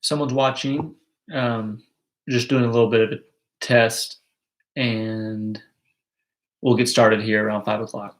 someone's watching, just doing a little bit of a test, and we'll get started here around 5 o'clock.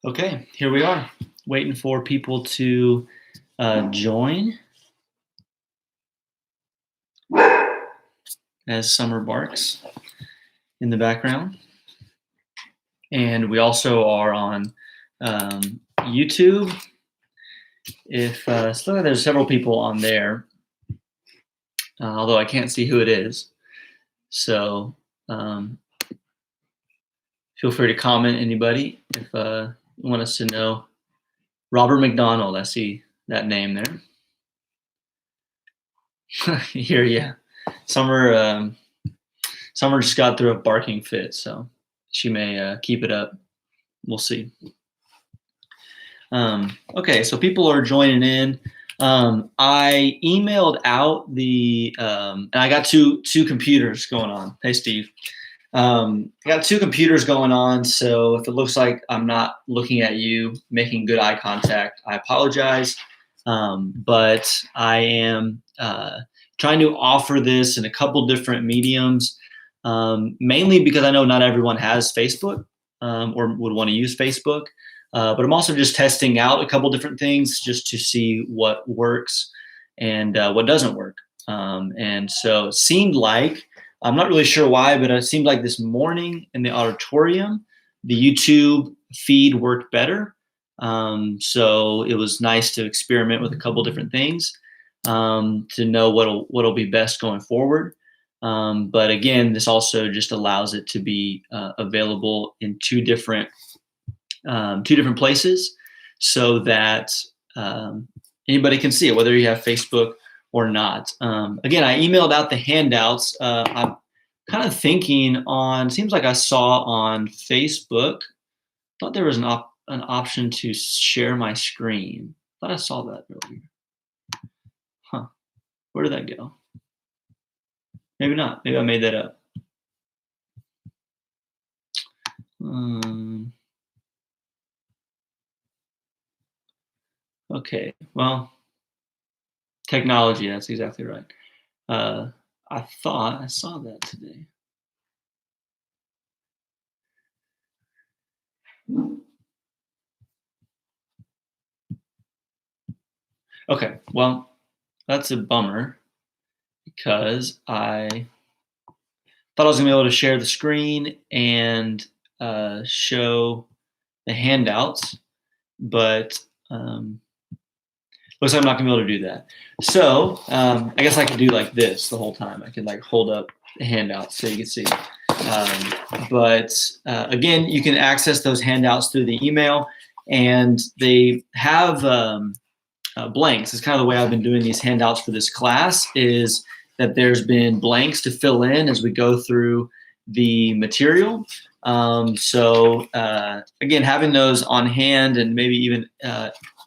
Okay, here we are, waiting for people to join as Summer barks in the background. And we also are on YouTube. If so, there's several people on there, although I can't see who it is. So feel free to comment, anybody, if you want us to know. Robert McDonald, I see that name there. Here, yeah. Summer just got through a barking fit, so she may keep it up. We'll see. Okay, so people are joining in. I emailed out the, and I got two computers going on. Hey, Steve. I got two computers going on, so if it looks like I'm not looking at you, making good eye contact, I apologize. But I am trying to offer this in a couple different mediums, mainly because I know not everyone has Facebook or would want to use Facebook. But I'm also just testing out a couple different things just to see what works and what doesn't work. And so it seemed like, I'm not really sure why, but it seemed like this morning in the auditorium, the YouTube feed worked better. So it was nice to experiment with a couple different things to know what'll be best going forward. But again, this also just allows it to be available in two different places, so that anybody can see it, whether you have Facebook or not. Again, I emailed out the handouts. I'm kind of thinking on, seems like I saw on Facebook, thought there was an option to share my screen. Thought I saw that earlier. Huh, where did that go? Maybe not, maybe I made that up. Okay, well, technology, that's exactly right. I thought I saw that today. Okay, well, that's a bummer because I thought I was gonna be able to share the screen and show the handouts, but looks like I'm not gonna be able to do that. So I guess I could do like this the whole time. I could like hold up the handouts so you can see. But again, you can access those handouts through the email, and they have blanks. It's kind of the way I've been doing these handouts for this class, is that there's been blanks to fill in as we go through the material. So again, having those on hand and maybe even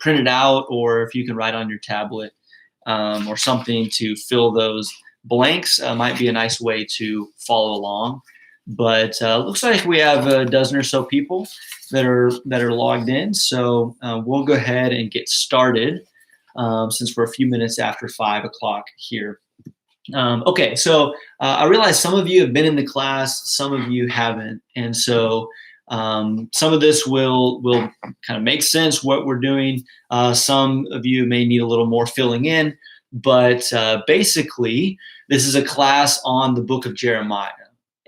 printed out, or if you can write on your tablet or something to fill those blanks, might be a nice way to follow along. But looks like we have a dozen or so people that are logged in. So we'll go ahead and get started since we're a few minutes after 5 o'clock here. Okay, so I realize some of you have been in the class, some of you haven't, and so some of this will kind of make sense what we're doing. Some of you may need a little more filling in, but basically, this is a class on the book of Jeremiah,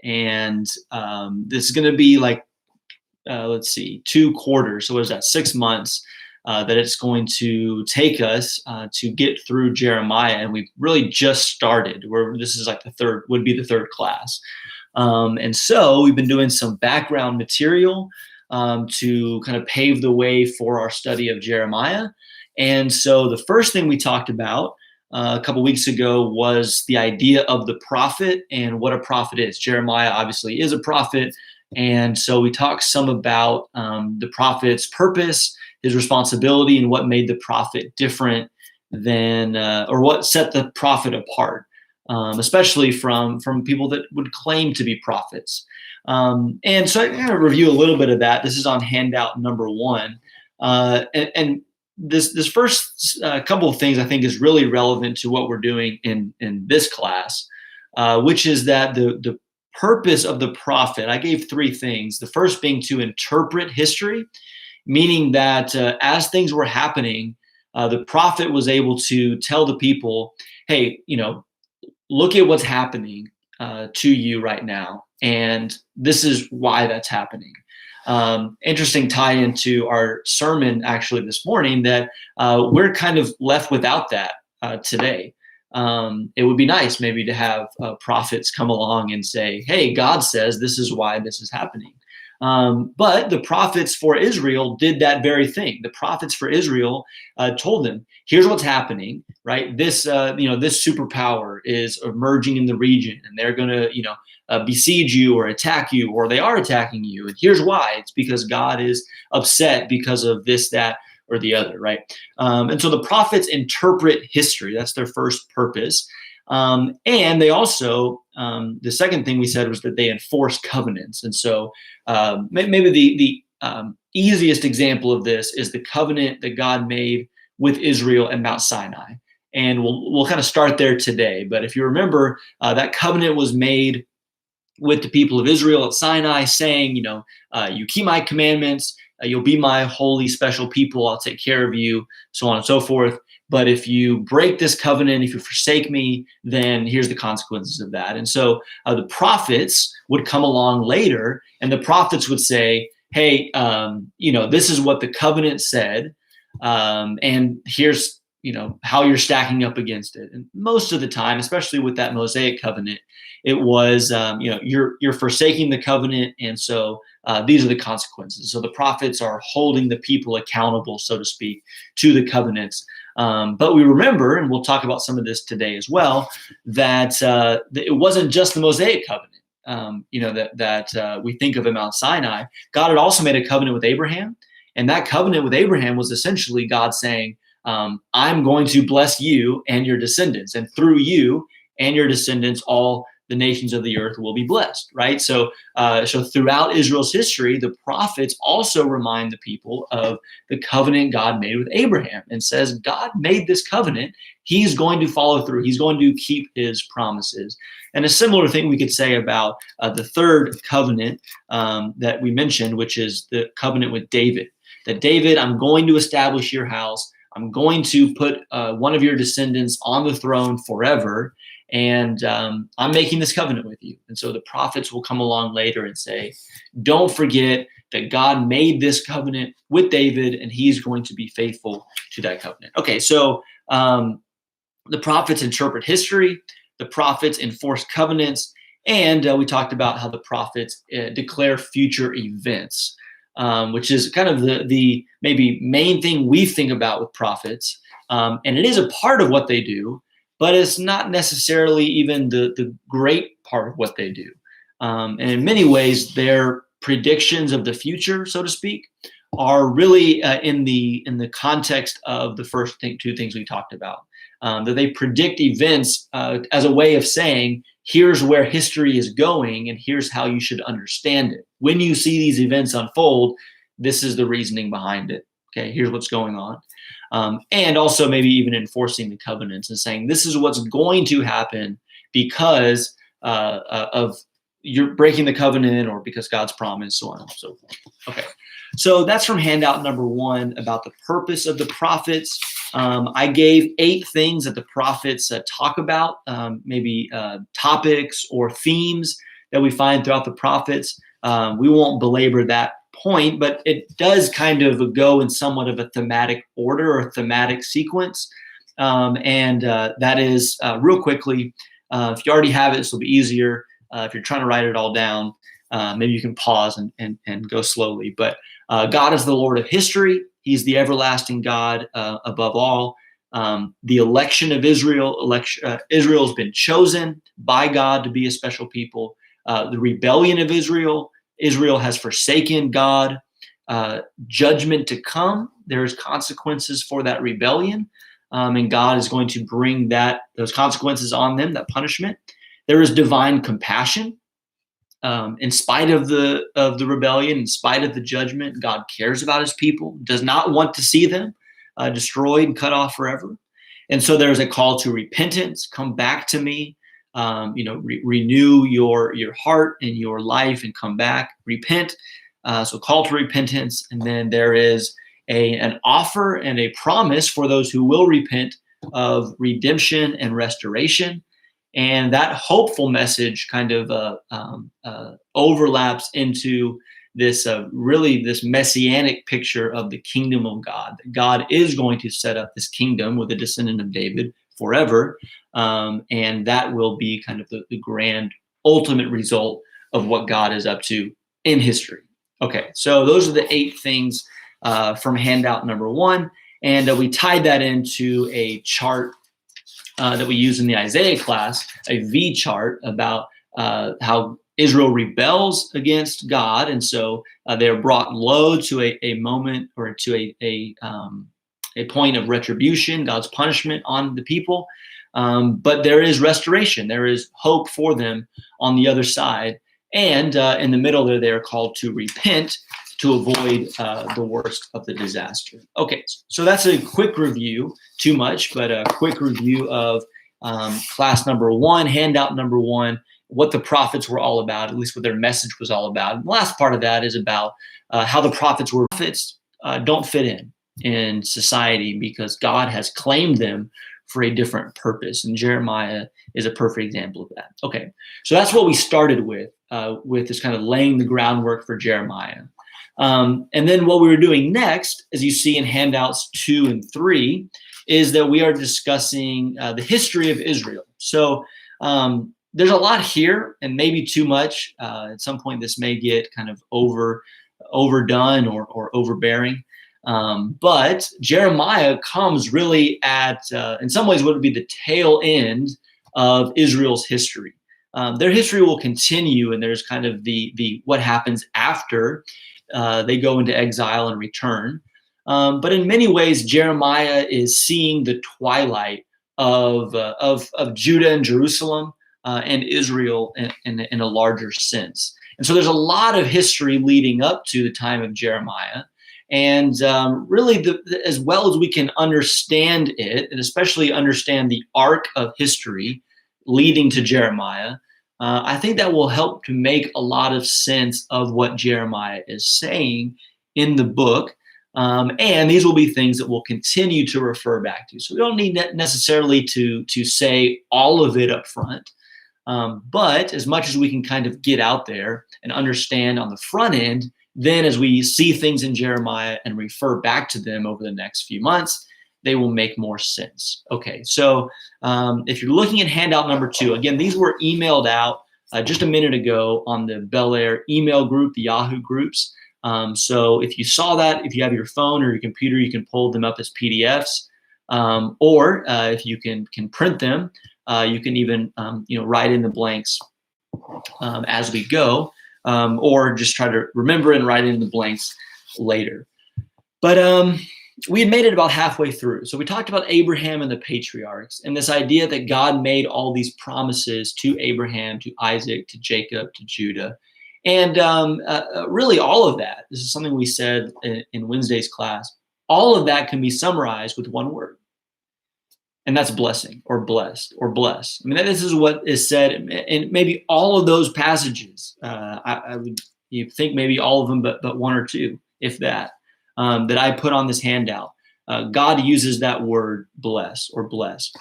and this is going to be like, let's see, 2 quarters. So what is that? 6 months. That it's going to take us to get through Jeremiah, and we've really just started. This is like would be the third class, and so we've been doing some background material to kind of pave the way for our study of Jeremiah. And so the first thing we talked about a couple weeks ago was the idea of the prophet and what a prophet is. Jeremiah obviously is a prophet, and so we talked some about the prophet's purpose, his responsibility, and what made the prophet different than, or what set the prophet apart, especially from people that would claim to be prophets. And so I'm going to review a little bit of that. This is on handout number 1. And this first couple of things I think is really relevant to what we're doing in this class, which is that the purpose of the prophet, I gave 3 things. The first being to interpret history. meaning that as things were happening, the prophet was able to tell the people, hey, look at what's happening to you right now, and this is why that's happening. Interesting tie into our sermon actually this morning that we're kind of left without that today. It would be nice maybe to have prophets come along and say, hey, God says this is why this is happening. But the prophets for Israel did that very thing. The prophets for Israel told them, here's what's happening, right? This superpower is emerging in the region, and they're going to, besiege you or attack you, or they are attacking you. And here's why. It's because God is upset because of this, that, or the other, right? And so the prophets interpret history. That's their first purpose. And they also, the second thing we said was that they enforce covenants. And so maybe the easiest example of this is the covenant that God made with Israel at Mount Sinai. And we'll kind of start there today. But if you remember, that covenant was made with the people of Israel at Sinai, saying, you keep my commandments, you'll be my holy special people, I'll take care of you, so on and so forth. But if you break this covenant, if you forsake me, then here's the consequences of that. And so the prophets would come along later, and the prophets would say, hey, this is what the covenant said, and here's how you're stacking up against it. And most of the time, especially with that Mosaic covenant, it was you're forsaking the covenant, and so these are the consequences. So the prophets are holding the people accountable, so to speak, to the covenants. But we remember, and we'll talk about some of this today as well, that it wasn't just the Mosaic covenant. That we think of at Mount Sinai. God had also made a covenant with Abraham, and that covenant with Abraham was essentially God saying, I'm going to bless you and your descendants, and through you and your descendants, all the nations of the earth will be blessed, right? So throughout Israel's history, the prophets also remind the people of the covenant God made with Abraham, and says, God made this covenant. He's going to follow through. He's going to keep his promises. And a similar thing we could say about the third covenant that we mentioned, which is the covenant with David. That David, I'm going to establish your house. I'm going to put one of your descendants on the throne forever. And I'm making this covenant with you. And so the prophets will come along later and say, don't forget that God made this covenant with David, and he's going to be faithful to that covenant. Okay, so the prophets interpret history, the prophets enforce covenants, and we talked about how the prophets declare future events, which is kind of the maybe main thing we think about with prophets. And it is a part of what they do, but it's not necessarily even the great part of what they do. And in many ways, their predictions of the future, so to speak, are really in the context of the first two things we talked about. That they predict events as a way of saying, here's where history is going, and here's how you should understand it. When you see these events unfold, this is the reasoning behind it. Okay, here's what's going on. And also maybe even enforcing the covenants and saying, this is what's going to happen because of you're breaking the covenant, or because God's promise, so on and so forth. Okay, so that's from handout number 1 about the purpose of the prophets. I gave 8 things that the prophets talk about, maybe topics or themes that we find throughout the prophets. We won't belabor that point, but it does kind of go in somewhat of a thematic order or thematic sequence. And that is, real quickly, if you already have it, this will be easier. If you're trying to write it all down, maybe you can pause and go slowly. But God is the Lord of history. He's the everlasting God above all. The election of Israel, Israel has been chosen by God to be a special people. The rebellion of Israel, Israel has forsaken God. Judgment to come, there's consequences for that rebellion, and God is going to bring those consequences on them, that punishment. There is divine compassion. In spite of the rebellion, in spite of the judgment, God cares about his people, does not want to see them destroyed and cut off forever. And so there's a call to repentance. Come back to me. Renew your heart and your life and come back. Repent. So call to repentance, and then there is an offer and a promise for those who will repent of redemption and restoration. And that hopeful message kind of overlaps into this really this messianic picture of the kingdom of God. That God is going to set up this kingdom with a descendant of David forever, and that will be kind of the grand ultimate result of what God is up to in history. Okay, so those are the 8 things from handout number 1, and we tied that into a chart that we use in the Isaiah class, a V chart about how Israel rebels against God, and so they are brought low to a moment or to a point of retribution, God's punishment on the people. But there is restoration. There is hope for them on the other side. And in the middle there, they are called to repent to avoid the worst of the disaster. Okay, so that's a quick review, too much, but a quick review of class number 1, handout number 1, what the prophets were all about, at least what their message was all about. And the last part of that is about how the prophets don't fit in society because God has claimed them for a different purpose. And Jeremiah is a perfect example of that. Okay, so that's what we started with this kind of laying the groundwork for Jeremiah. And then what we were doing next, as you see in handouts 2 and 3, is that we are discussing the history of Israel. So there's a lot here, and maybe too much. At some point, this may get kind of overdone or overbearing. But Jeremiah comes really at, in some ways, what would be the tail end of Israel's history. Their history will continue, and there's kind of the what happens after they go into exile and return. But in many ways, Jeremiah is seeing the twilight of Judah and Jerusalem and Israel in a larger sense. And so there's a lot of history leading up to the time of Jeremiah. And really, as well as we can understand it, and especially understand the arc of history leading to Jeremiah, I think that will help to make a lot of sense of what Jeremiah is saying in the book. And these will be things that we'll continue to refer back to. So we don't need necessarily to say all of it up front. But as much as we can kind of get out there and understand on the front end, then as we see things in Jeremiah and refer back to them over the next few months, they will make more sense. Okay, so if you're looking at handout number 2, again, these were emailed out just a minute ago on the Bel Air email group, the Yahoo groups. So if you saw that, if you have your phone or your computer, you can pull them up as PDFs, or if you can print them, you can even write in the blanks as we go, or just try to remember and write in the blanks later. But we had made it about halfway through. So we talked about Abraham and the patriarchs and this idea that God made all these promises to Abraham, to Isaac, to Jacob, to Judah. And really all of that, this is something we said in Wednesday's class, all of that can be summarized with one word. And that's blessing or blessed or bless. I mean, this is what is said in maybe all of those passages. You think maybe all of them, but one or two, if that. That I put on this handout. God uses that word bless or blessed.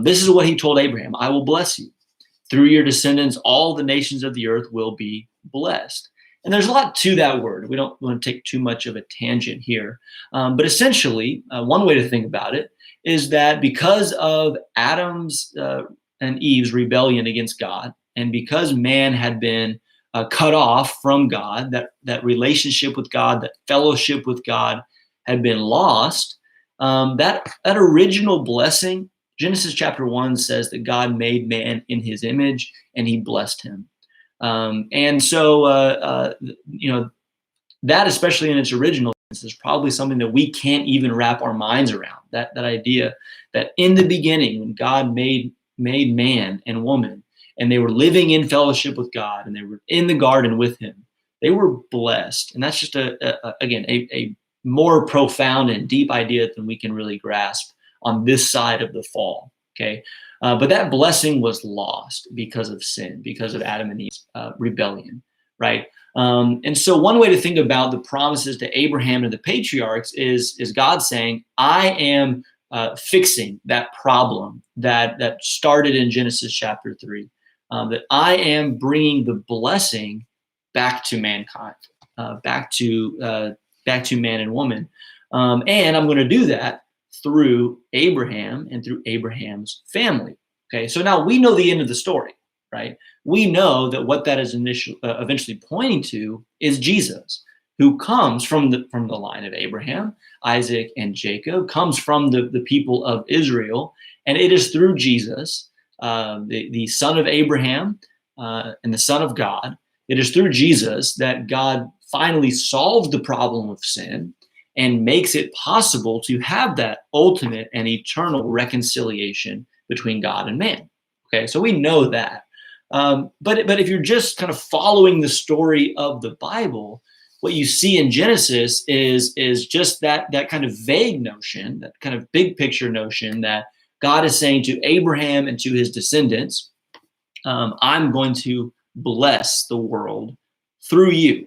This is what he told Abraham, I will bless you. Through your descendants, all the nations of the earth will be blessed. And there's a lot to that word. We don't want to take too much of a tangent here. But essentially, one way to think about it is that because of Adam's and Eve's rebellion against God, and because man had been cut off from God, that relationship with God, that fellowship with God had been lost, that original blessing, Genesis chapter 1 says that God made man in his image and he blessed him. And so, that especially in its original sense is probably something that we can't even wrap our minds around, that idea that in the beginning when God made man and woman, and they were living in fellowship with God, and they were in the garden with him, they were blessed. And that's just a more profound and deep idea than we can really grasp on this side of the fall. Okay, but that blessing was lost because of sin, because of Adam and Eve's rebellion. right? And so one way to think about the promises to Abraham and the patriarchs is God saying, I am fixing that problem that started in Genesis chapter 3, that I am bringing the blessing back to mankind, back to man and woman. And I'm going to do that through Abraham and through Abraham's family. Okay, so now we know the end of the story, right? We know that what that is eventually pointing to is Jesus, who comes from the line of Abraham, Isaac, and Jacob, comes from the people of Israel, and it is through Jesus, the son of Abraham and the son of God. It is through Jesus that God finally solved the problem of sin and makes it possible to have that ultimate and eternal reconciliation between God and man. Okay, so we know that. But if you're just kind of following the story of the Bible, what you see in Genesis is just that kind of vague notion, that kind of big picture notion that God is saying to Abraham and to his descendants, I'm going to bless the world through you.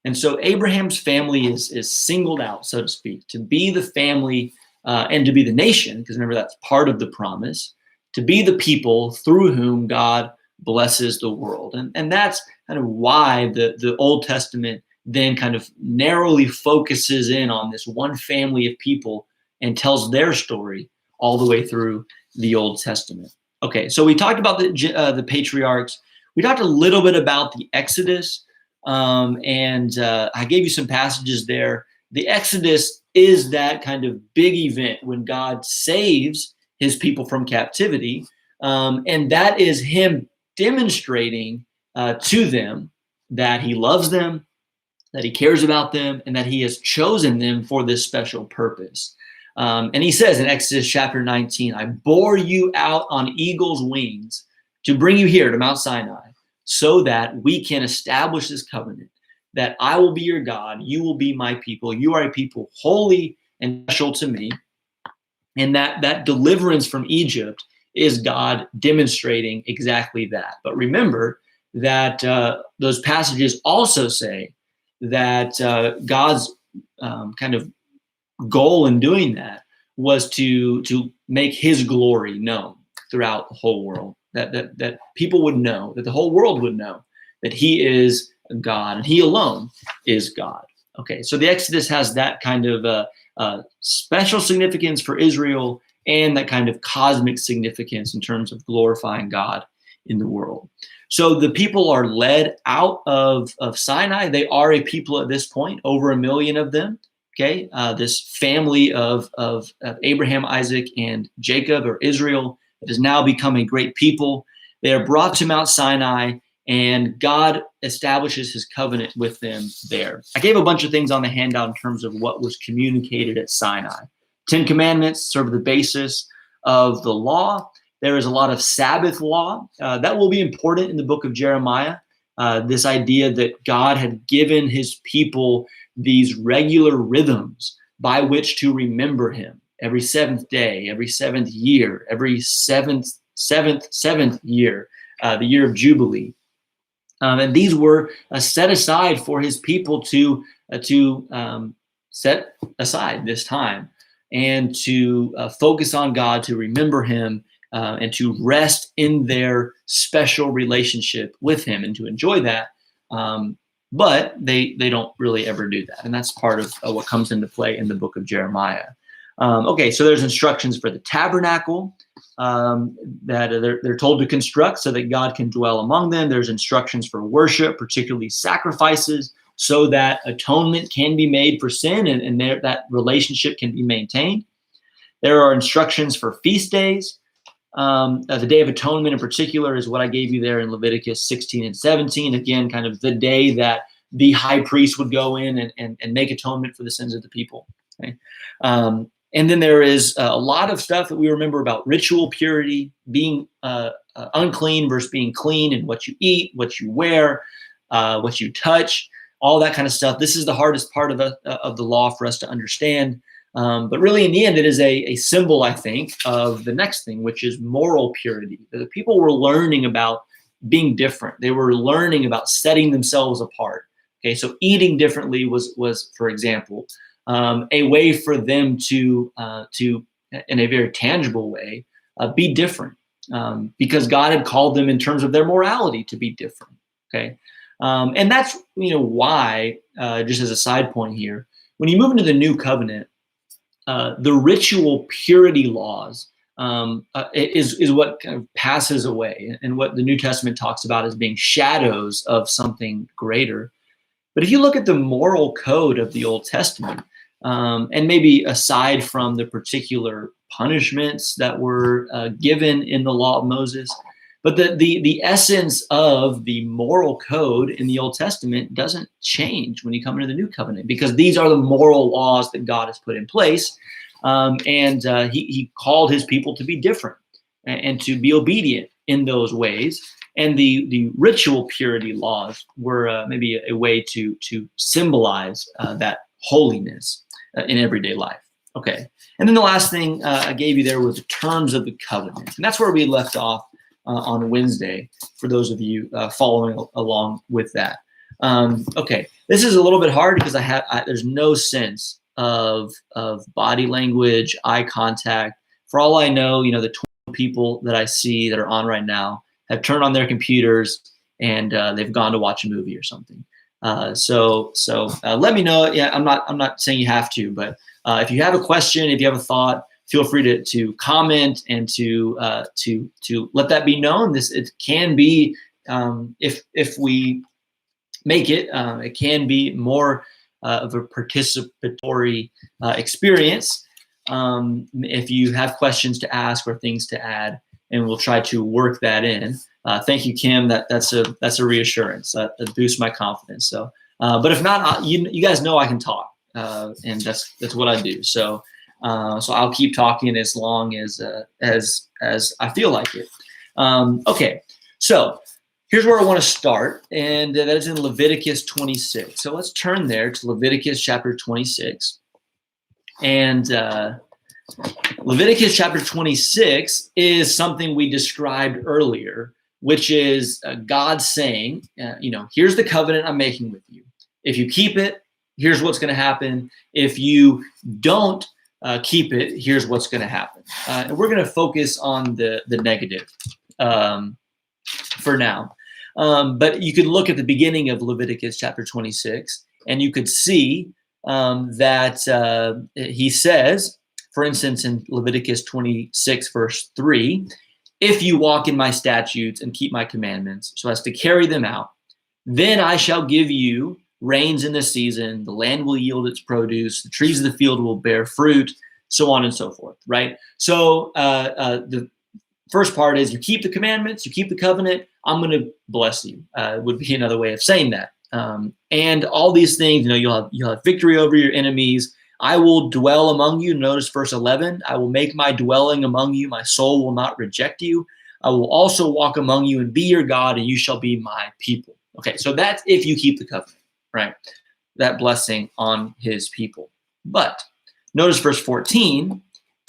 And so Abraham's family is singled out, so to speak, to be the family and to be the nation, because remember, that's part of the promise, to be the people through whom God blesses the world. And that's kind of why the Old Testament then kind of narrowly focuses in on this one family of people and tells their story all the way through the Old Testament. Okay, so we talked about the patriarchs. We talked a little bit about the Exodus, and I gave you some passages there. The Exodus is that kind of big event when God saves his people from captivity, and that is him demonstrating to them that he loves them, that he cares about them, and that he has chosen them for this special purpose. And he says in Exodus chapter 19, I bore you out on eagle's wings to bring you here to Mount Sinai so that we can establish this covenant, that I will be your God, you will be my people, you are a people holy and special to me. And that deliverance from Egypt is God demonstrating exactly that. But remember that those passages also say that God's kind of goal in doing that was to make his glory known throughout the whole world, that people would know, that the whole world would know that he is God and he alone is God. Okay, so the Exodus has that kind of special significance for Israel and that kind of cosmic significance in terms of glorifying God in the world. So the people are led out of Sinai. They are a people at this point, over 1 million of them. Okay, this family of Abraham, Isaac, and Jacob, or Israel, that has now become a great people. They are brought to Mount Sinai, and God establishes his covenant with them there. I gave a bunch of things on the handout in terms of what was communicated at Sinai. 10 Commandments serve the basis of the law. There is a lot of Sabbath law that will be important in the book of Jeremiah. This idea that God had given his people these regular rhythms by which to remember him every seventh day, every seventh year, every seventh year, the year of Jubilee. And these were set aside for his people to set aside this time and to focus on God, to remember him, and to rest in their special relationship with him and to enjoy that. But they don't really ever do that. And that's part of what comes into play in the book of Jeremiah. Okay, so there's instructions for the tabernacle that they're told to construct so that God can dwell among them. There's instructions for worship, particularly sacrifices, so that atonement can be made for sin and that relationship can be maintained. There are instructions for feast days. The Day of Atonement in particular is what I gave you there in Leviticus 16 and 17. Again, kind of the day that the high priest would go in and make atonement for the sins of the people. Okay? And then there is a lot of stuff that we remember about ritual purity, being unclean versus being clean, and what you eat, what you wear, what you touch, all that kind of stuff. This is the hardest part of the law for us to understand. But really, in the end, it is a symbol, I think, of the next thing, which is moral purity. The people were learning about being different. They were learning about setting themselves apart. Okay, so eating differently was, for example, a way for them to in a very tangible way, be different, because God had called them in terms of their morality to be different. Okay, and that's why, just as a side point here, when you move into the new covenant, the ritual purity laws is what kind of passes away, and what the New Testament talks about as being shadows of something greater. But if you look at the moral code of the Old Testament, and maybe aside from the particular punishments that were given in the law of Moses, but the essence of the moral code in the Old Testament doesn't change when you come into the New Covenant, because these are the moral laws that God has put in place. And he called his people to be different and to be obedient in those ways. And the ritual purity laws were maybe a way to symbolize that holiness in everyday life. Okay. And then the last thing I gave you there was the terms of the covenant. And that's where we left off on Wednesday, for those of you following along with that. Okay. This is a little bit hard because there's no sense of body language, eye contact. For all I know, the 20 people that I see that are on right now have turned on their computers and they've gone to watch a movie or something. So let me know. Yeah, I'm not saying you have to, but if you have a question, if you have a thought, feel free to comment and to let that be known. It can be, if we make it, it can be more of a participatory experience. If you have questions to ask or things to add, and we'll try to work that in. Thank you, Kim. That's a reassurance. That boosts my confidence. So, but if not, you guys know I can talk, and that's what I do. So I'll keep talking as long as I feel like it. Okay, so here's where I want to start, and that is in Leviticus 26. So let's turn there to Leviticus chapter 26, and Leviticus chapter 26 is something we described earlier, which is God saying, here's the covenant I'm making with you. If you keep it, here's what's going to happen. If you don't keep it, here's what's going to happen. And we're going to focus on the negative for now. But you could look at the beginning of Leviticus chapter 26, and you could see that he says, for instance, in Leviticus 26, verse 3, if you walk in my statutes and keep my commandments so as to carry them out, then I shall give you rains in the season, the land will yield its produce, the trees of the field will bear fruit, so on and so forth, right? So the first part is you keep the commandments, you keep the covenant, I'm going to bless you, would be another way of saying that. And all these things, you'll have victory over your enemies. I will dwell among you. Notice verse 11, I will make my dwelling among you. My soul will not reject you. I will also walk among you and be your God, and you shall be my people. Okay, so that's if you keep the covenant, right? That blessing on his people. But notice verse 14,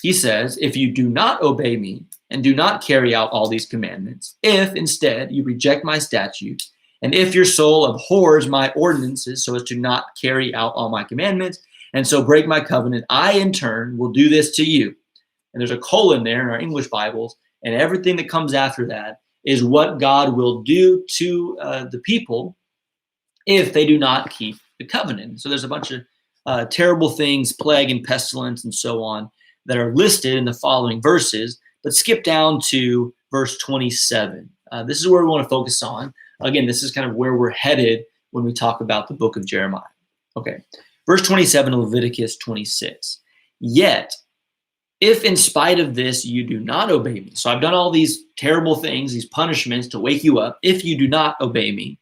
he says, if you do not obey me and do not carry out all these commandments, if instead you reject my statutes, and if your soul abhors my ordinances so as to not carry out all my commandments, and so break my covenant, I in turn will do this to you. And there's a colon there in our English Bibles, and everything that comes after that is what God will do to the people if they do not keep the covenant. So there's a bunch of terrible things, plague and pestilence and so on, that are listed in the following verses, but skip down to verse 27. This is where we want to focus on. Again, this is kind of where we're headed when we talk about the book of Jeremiah. Okay. Verse 27 of Leviticus 26. Yet, if in spite of this you do not obey me, so I've done all these terrible things, these punishments to wake you up, if you do not obey me,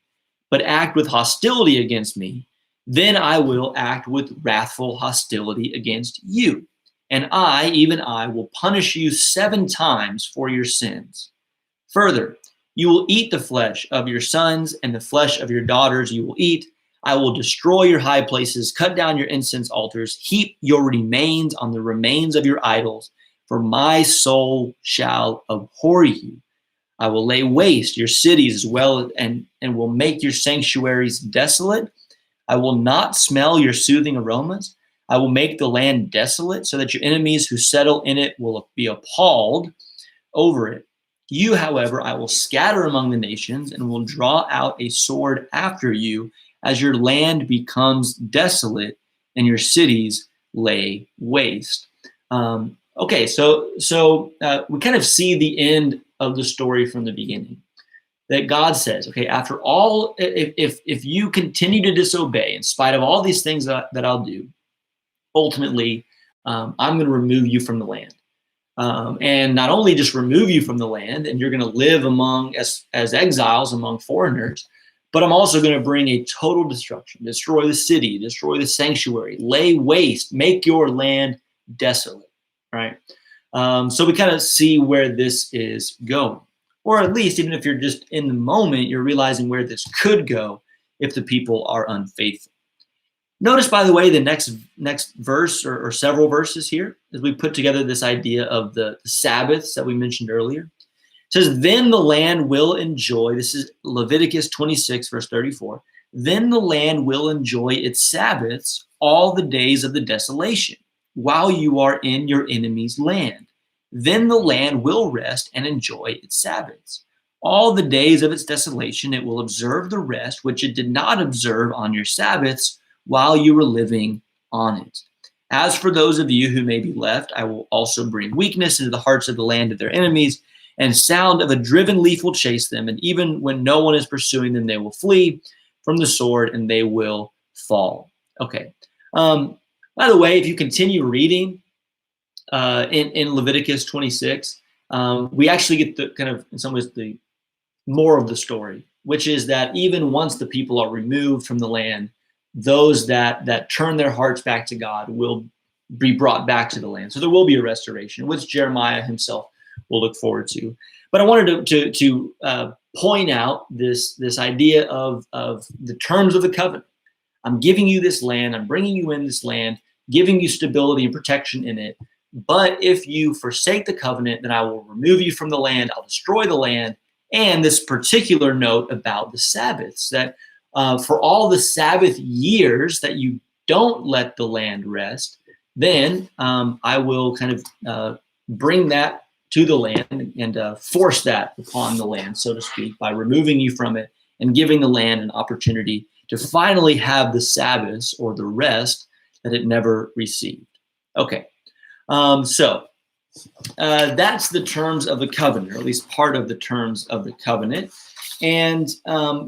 but act with hostility against me, then I will act with wrathful hostility against you. And I, even I, will punish you 7 times for your sins. Further, you will eat the flesh of your sons, and the flesh of your daughters you will eat. I will destroy your high places, cut down your incense altars, heap your remains on the remains of your idols, for my soul shall abhor you. I will lay waste your cities as well, and will make your sanctuaries desolate. I will not smell your soothing aromas. I will make the land desolate, so that your enemies who settle in it will be appalled over it. You, however, I will scatter among the nations and will draw out a sword after you as your land becomes desolate and your cities lay waste. Okay, so we kind of see the end of the story from the beginning. That God says, okay, after all, if you continue to disobey in spite of all these things that I'll do, ultimately, I'm going to remove you from the land. And not only just remove you from the land, and you're going to live among as exiles among foreigners, but I'm also going to bring a total destruction, destroy the city, destroy the sanctuary, lay waste, make your land desolate, right? So we kind of see where this is going. Or at least, even if you're just in the moment, you're realizing where this could go if the people are unfaithful. Notice, by the way, the next verse or several verses here, as we put together this idea of the Sabbaths that we mentioned earlier. It says, then the land will enjoy, this is Leviticus 26, verse 34, then the land will enjoy its Sabbaths all the days of the desolation, while you are in your enemy's land. Then the land will rest and enjoy its Sabbaths. All the days of its desolation, it will observe the rest, which it did not observe on your Sabbaths while you were living on it. As for those of you who may be left, I will also bring weakness into the hearts of the land of their enemies, and sound of a driven leaf will chase them. And even when no one is pursuing them, they will flee from the sword and they will fall. Okay. By the way, if you continue reading, in Leviticus 26, we actually get the kind of, in some ways, the more of the story, which is that even once the people are removed from the land, those that turn their hearts back to God will be brought back to the land. So there will be a restoration, which Jeremiah himself will look forward to. But I wanted to point out this idea of the terms of the covenant. I'm giving you this land. I'm bringing you in this land, giving you stability and protection in it. But if you forsake the covenant, then I will remove you from the land. I'll destroy the land. And this particular note about the Sabbaths, that for all the Sabbath years that you don't let the land rest, then I will kind of bring that to the land and force that upon the land, so to speak, by removing you from it and giving the land an opportunity to finally have the Sabbaths or the rest that it never received. Okay. So that's the terms of the covenant, or at least part of the terms of the covenant. And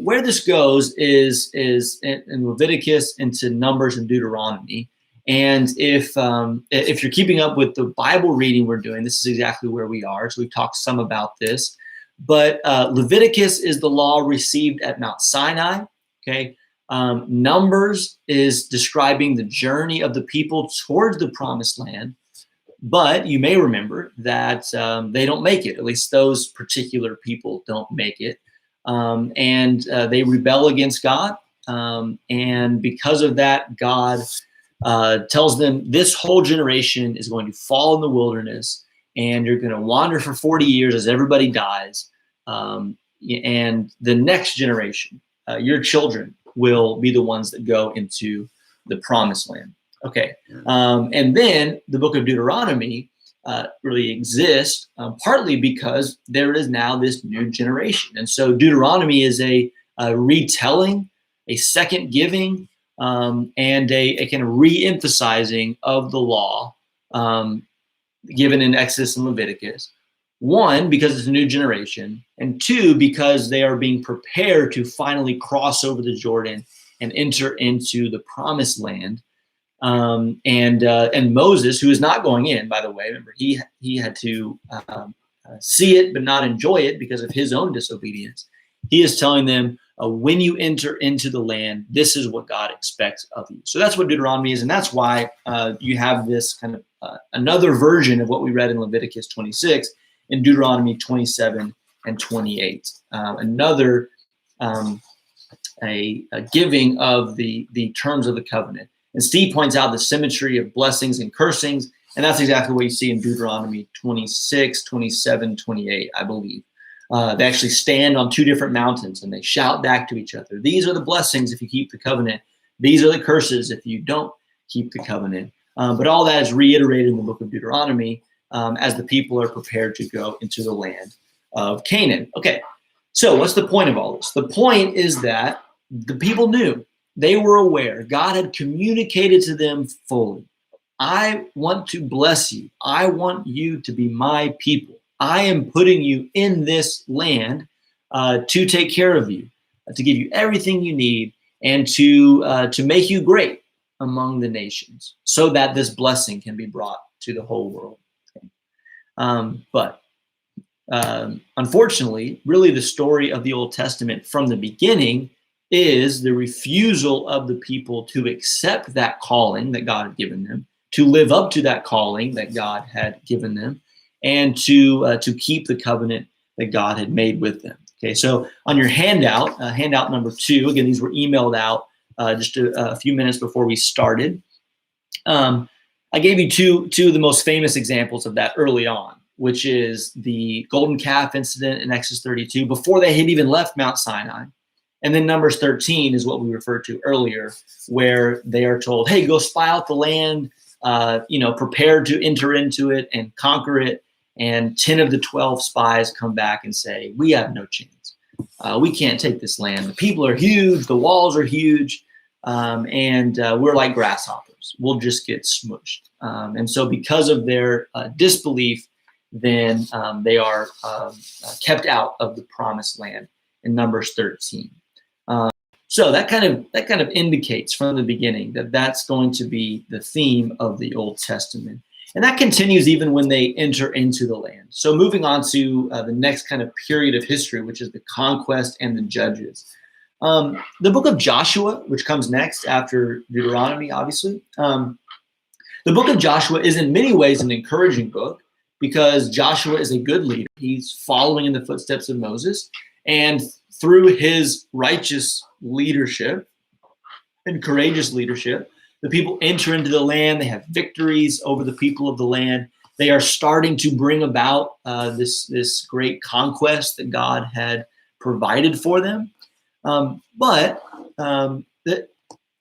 where this goes is in Leviticus into Numbers and Deuteronomy. And if you're keeping up with the Bible reading we're doing, this is exactly where we are. So we've talked some about this. But Leviticus is the law received at Mount Sinai. Okay. Numbers is describing the journey of the people towards the promised land. But you may remember that they don't make it. At least those particular people don't make it. And they rebel against God. And because of that, God tells them this whole generation is going to fall in the wilderness, and you're going to wander for 40 years as everybody dies. And the next generation, your children, will be the ones that go into the promised land. Okay. And then the book of Deuteronomy really exists partly because there is now this new generation. And so Deuteronomy is a retelling, a second giving, and a kind of re-emphasizing of the law given in Exodus and Leviticus. One, because it's a new generation, and two, because they are being prepared to finally cross over the Jordan and enter into the promised land. And Moses, who is not going in, by the way, remember he had to see it but not enjoy it because of his own disobedience. He is telling them, when you enter into the land, this is what God expects of you. So that's what Deuteronomy is, and that's why you have this kind of another version of what we read in Leviticus 26 in Deuteronomy 27 and 28. Another a giving of the terms of the covenant. And Steve points out the symmetry of blessings and cursings, and that's exactly what you see in Deuteronomy 26, 27, 28, I believe. They actually stand on two different mountains and they shout back to each other. These are the blessings if you keep the covenant. These are the curses if you don't keep the covenant. But all that is reiterated in the book of Deuteronomy as the people are prepared to go into the land of Canaan. Okay, so what's the point of all this? The point is that the people knew. They were aware. God had communicated to them fully. I want to bless you. I want you to be my people. I am putting you in this land to take care of you, to give you everything you need, and to make you great among the nations, so that this blessing can be brought to the whole world. But unfortunately, really the story of the Old Testament from the beginning is the refusal of the people to accept that calling that God had given them, to live up to that calling that God had given them, and to keep the covenant that God had made with them. Okay, so on your handout, handout number 2, again, these were emailed out just a few minutes before we started. I gave you two of the most famous examples of that early on, which is the golden calf incident in Exodus 32, before they had even left Mount Sinai. And then Numbers 13 is what we referred to earlier, where they are told, hey, go spy out the land, prepare to enter into it and conquer it. And 10 of the 12 spies come back and say, we have no chance. We can't take this land. The people are huge. The walls are huge. And we're like grasshoppers. We'll just get smushed. And so because of their disbelief, then they are kept out of the promised land in Numbers 13. So that kind of indicates from the beginning that that's going to be the theme of the Old Testament. And that continues even when they enter into the land. So moving on to the next kind of period of history, which is the conquest and the judges. The book of Joshua, which comes next after Deuteronomy, obviously. The book of Joshua is in many ways an encouraging book because Joshua is a good leader. He's following in the footsteps of Moses. And through his righteous leadership and courageous leadership, the people enter into the land. They have victories over the people of the land. They are starting to bring about this great conquest that God had provided for them. But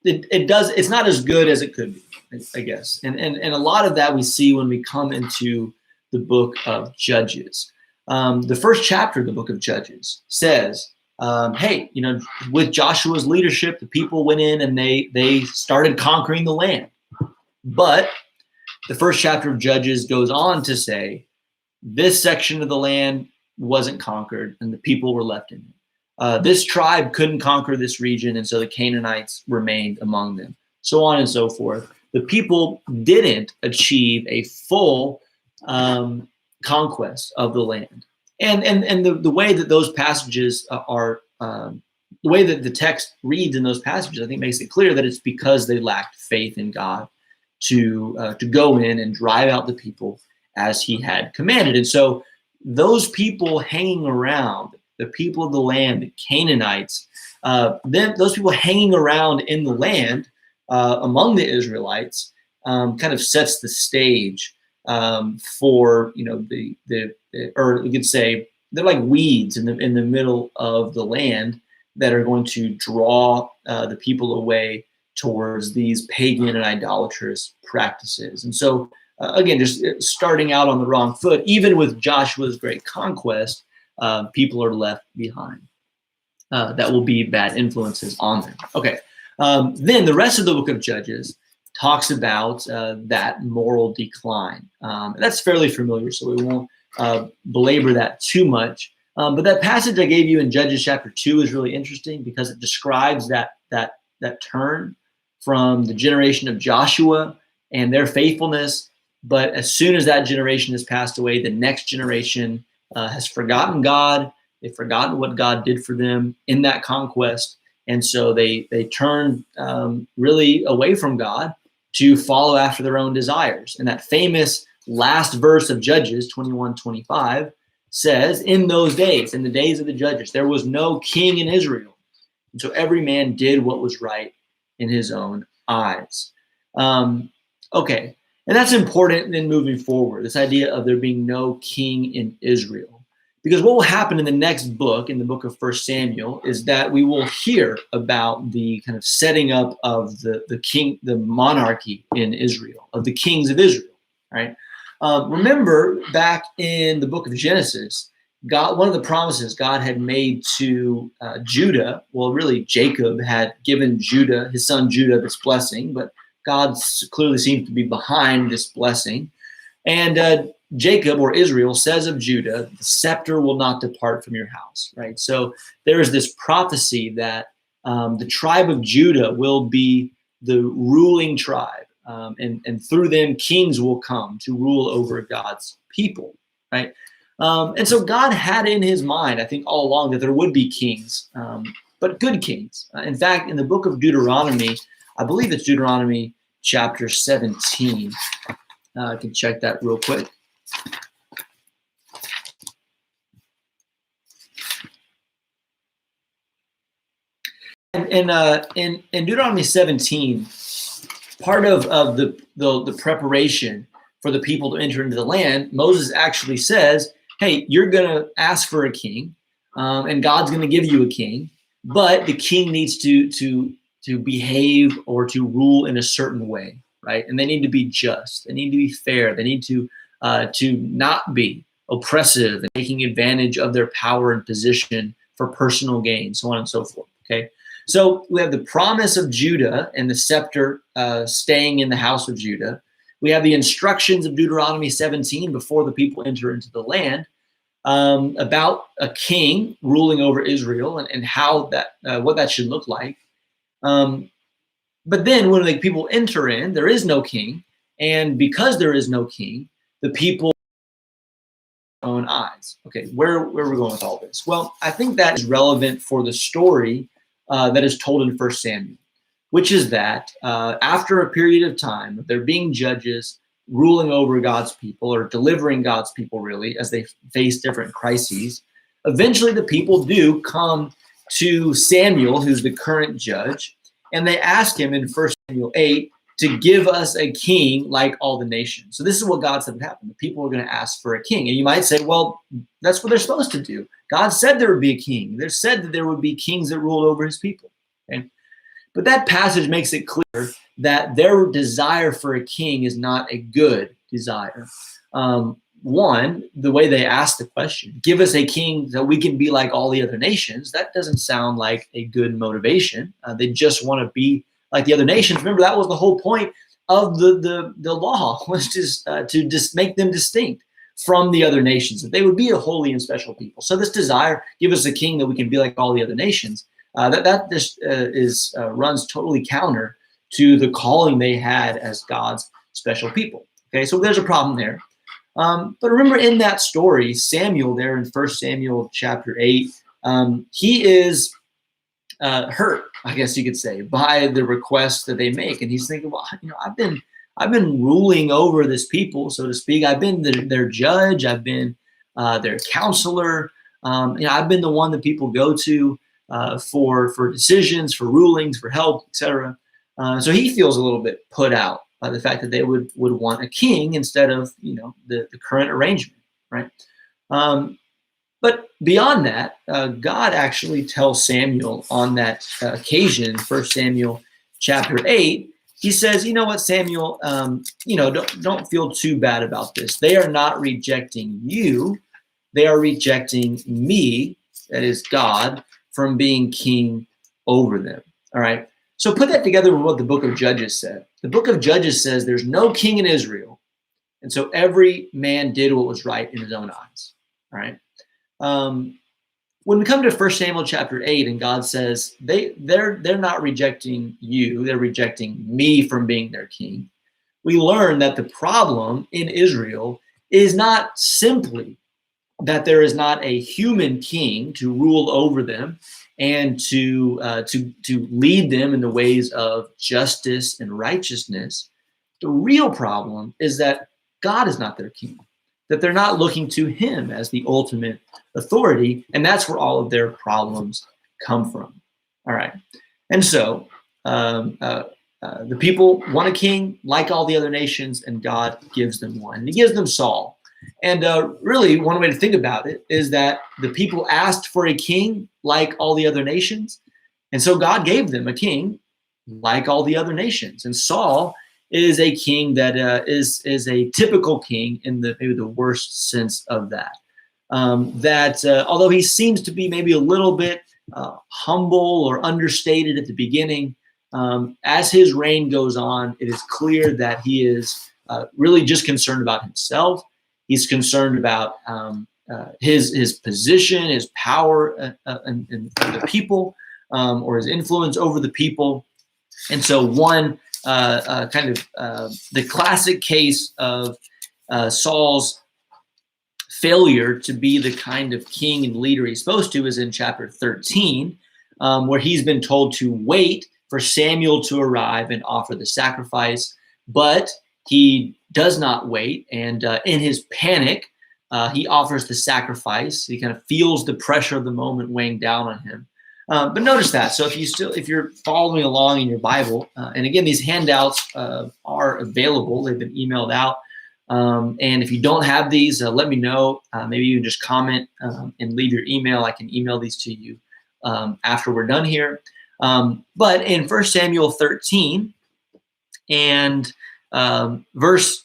it's not as good as it could be, I guess. And a lot of that we see when we come into the book of Judges. The first chapter of the book of Judges says, hey, with Joshua's leadership, the people went in and they started conquering the land. But the first chapter of Judges goes on to say, this section of the land wasn't conquered and the people were left in it. This tribe couldn't conquer this region, and so the Canaanites remained among them, so on and so forth. The people didn't achieve a full conquest of the land. And the way that those passages are, the way that the text reads in those passages, I think makes it clear that it's because they lacked faith in God to go in and drive out the people as he had commanded. And so those people hanging around, the people of the land, the Canaanites, then those people hanging around in the land among the Israelites kind of sets the stage for or we could say they're like weeds in the middle of the land that are going to draw the people away towards these pagan and idolatrous practices. And so again, just starting out on the wrong foot, even with Joshua's great conquest, people are left behind. That will be bad influences on them. Okay. Then the rest of the book of Judges talks about that moral decline. That's fairly familiar, so we won't belabor that too much. But that passage I gave you in Judges chapter 2 is really interesting because it describes that turn from the generation of Joshua and their faithfulness. But as soon as that generation has passed away, the next generation has forgotten God. They've forgotten what God did for them in that conquest. And so they turn really away from God to follow after their own desires. And that famous last verse of Judges 21:25 says, in those days, in the days of the judges, there was no king in Israel. And so every man did what was right in his own eyes. Okay. And that's important in moving forward, this idea of there being no king in Israel. Because what will happen in the next book, in the book of First Samuel, is that we will hear about the kind of setting up of the monarchy in Israel, of the kings of Israel, right? Remember back in the book of Genesis, God, one of the promises God had made to Judah, well, really Jacob had given Judah, his son Judah, this blessing, but God clearly seems to be behind this blessing. And Jacob, or Israel, says of Judah, the scepter will not depart from your house, right? So there is this prophecy that the tribe of Judah will be the ruling tribe, and through them kings will come to rule over God's people, right? And so God had in his mind, I think all along, that there would be kings, but good kings. In fact, in the book of Deuteronomy, I believe it's Deuteronomy chapter 17. I can check that real quick. And in Deuteronomy 17, part of the preparation for the people to enter into the land, Moses actually says, hey, you're going to ask for a king, and God's going to give you a king, but the king needs to behave or to rule in a certain way, right? And they need to be just. They need to be fair. They need to not be oppressive and taking advantage of their power and position for personal gain, so on and so forth, okay? So we have the promise of Judah and the scepter staying in the house of Judah. We have the instructions of Deuteronomy 17 before the people enter into the land about a king ruling over Israel and how that what that should look like. But then when the people enter in, there is no king, and because there is no king, the people own eyes. Okay, where are we going with all this? Well, I think that is relevant for the story that is told in 1 Samuel, which is that after a period of time of there being judges ruling over God's people, or delivering God's people really, as they face different crises, eventually the people do come to Samuel, who's the current judge, and they ask him in 1 Samuel 8 to give us a king like all the nations. So this is what God said would happen. The people are going to ask for a king. And you might say, well, that's what they're supposed to do. God said there would be a king. They said that there would be kings that ruled over his people. Okay? But that passage makes it clear that their desire for a king is not a good desire. One, the way they ask the question, give us a king that we can be like all the other nations, that doesn't sound like a good motivation. They just want to be like the other nations. Remember, that was the whole point of the law, was just to just make them distinct from the other nations, that they would be a holy and special people. So this desire, give us a king that we can be like all the other nations, that just runs totally counter to the calling they had as God's special people. Okay, so there's a problem there. But remember, in that story, Samuel there in 1 Samuel chapter 8, he is hurt, I guess you could say, by the request that they make. And he's thinking, well, I've been ruling over this people, so to speak. I've been their judge. I've been their counselor. I've been the one that people go to for decisions, for rulings, for help, etc. So he feels a little bit put out by the fact that they would want a king instead of the current arrangement, right? But beyond that, God actually tells Samuel on that occasion, 1 Samuel chapter 8, he says, you know what, Samuel, don't feel too bad about this. They are not rejecting you. They are rejecting me, that is God, from being king over them. All right. So put that together with what the book of Judges said. The book of Judges says there's no king in Israel. And so every man did what was right in his own eyes. All right. When we come to 1 Samuel chapter 8 and God says they're not rejecting you, they're rejecting me from being their king, we learn that the problem in Israel is not simply that there is not a human king to rule over them and to lead them in the ways of justice and righteousness. The real problem is that God is not their king, that they're not looking to him as the ultimate authority, and that's where all of their problems come from. All right. And so the people want a king like all the other nations, and God gives them one. And he gives them Saul. And really, one way to think about it is that the people asked for a king like all the other nations. And so God gave them a king like all the other nations. And Saul is a king that is a typical king in maybe the worst sense of that. Although he seems to be maybe a little bit humble or understated at the beginning, as his reign goes on, it is clear that he is really just concerned about himself. He's concerned about his position, his power in the people, or his influence over the people. And so the classic case of Saul's failure to be the kind of king and leader he's supposed to is in chapter 13, where he's been told to wait for Samuel to arrive and offer the sacrifice, but he does not wait. And in his panic, he offers the sacrifice. He kind of feels the pressure of the moment weighing down on him. But notice that. So if you're following along in your Bible, and again, these handouts are available. They've been emailed out. And if you don't have these, let me know. Maybe you can just comment and leave your email. I can email these to you after we're done here. But in 1 Samuel 13 and verse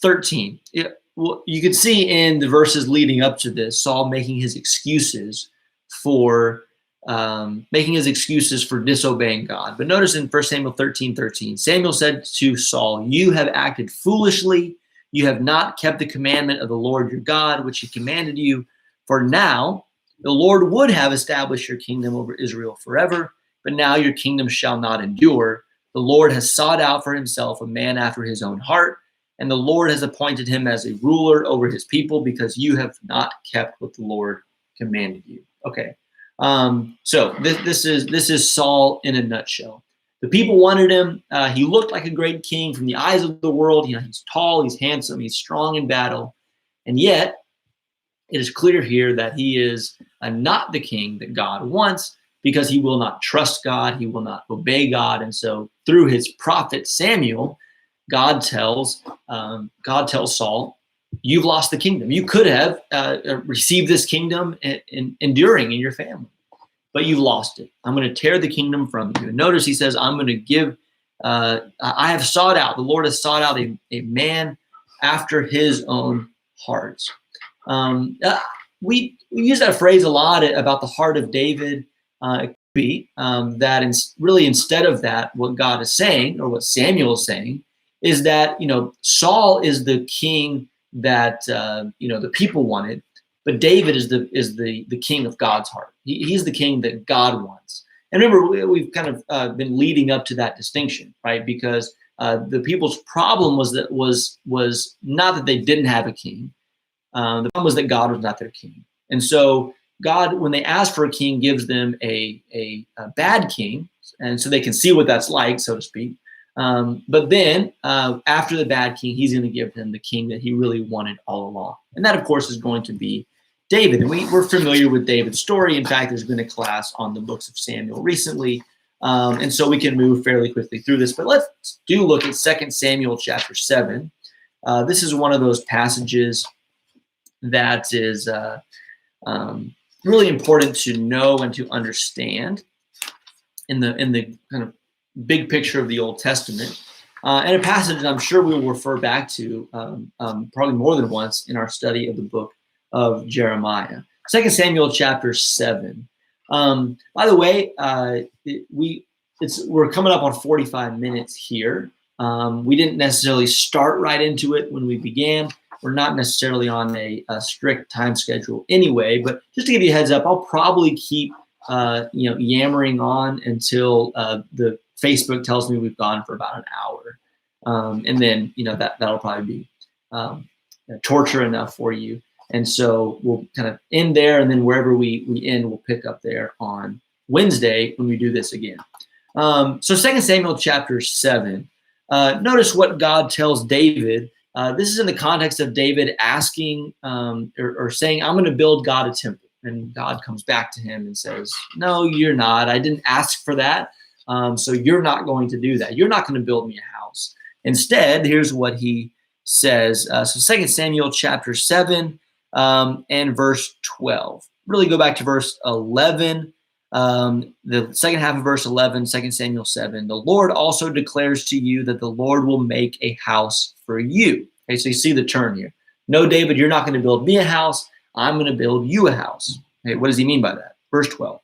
13, you can see in the verses leading up to this, Saul making his excuses for disobeying God. But notice in 1 Samuel 13:13, Samuel said to Saul, "You have acted foolishly. You have not kept the commandment of the Lord your God, which he commanded you. For now, the Lord would have established your kingdom over Israel forever, but now your kingdom shall not endure. The Lord has sought out for himself a man after his own heart, and the Lord has appointed him as a ruler over his people because you have not kept what the Lord commanded you." Okay. So this is Saul in a nutshell. The people wanted him. He looked like a great king from the eyes of the world. He's tall, he's handsome, he's strong in battle. And yet, it is clear here that he is not the king that God wants, because he will not trust God, he will not obey God. And so through his prophet Samuel, God tells Saul, "You've lost the kingdom. You could have received this kingdom enduring in your family, but you've lost it. I'm going to tear the kingdom from you." And notice he says, "I'm going to give, I have sought out, the Lord has sought out a man after his own heart." We use that phrase a lot about the heart of David. It could be that really instead of that, what God is saying, or what Samuel is saying, is that, Saul is the king that the people wanted, but David is the king of God's heart. He's the king that God wants. And remember, we've kind of been leading up to that distinction, right? Because the people's problem was not that they didn't have a king. The problem was that God was not their king. And so God, when they ask for a king, gives them a bad king, and so they can see what that's like, so to speak. But then after the bad king, he's going to give them the king that he really wanted all along. And that, of course, is going to be David. And we're familiar with David's story. In fact, there's been a class on the books of Samuel recently. And so we can move fairly quickly through this. But let's look at 2 Samuel chapter 7. This is one of those passages that is really important to know and to understand in the kind of big picture of the Old Testament, and a passage that I'm sure we will refer back to probably more than once in our study of the book of Jeremiah. 2 Samuel chapter 7. By the way, we're coming up on 45 minutes here. We didn't necessarily start right into it when we began. We're not necessarily on a strict time schedule anyway, but just to give you a heads up, I'll probably keep yammering on until the Facebook tells me we've gone for about an hour. And then, that'll probably be torture enough for you. And so we'll kind of end there, and then wherever we end, we'll pick up there on Wednesday when we do this again. So 2 Samuel chapter 7, notice what God tells David. This is in the context of David asking or saying, "I'm going to build God a temple." And God comes back to him and says, "No, you're not. I didn't ask for that. So you're not going to do that. You're not going to build me a house." Instead, here's what he says. So 2 Samuel chapter 7 and verse 12. Really go back to verse 11. The second half of verse 11, 2 Samuel 7. The Lord also declares to you that the Lord will make a house for you. Okay, so you see the turn here. No, David, you're not going to build me a house. I'm going to build you a house. Okay, what does he mean by that? Verse 12.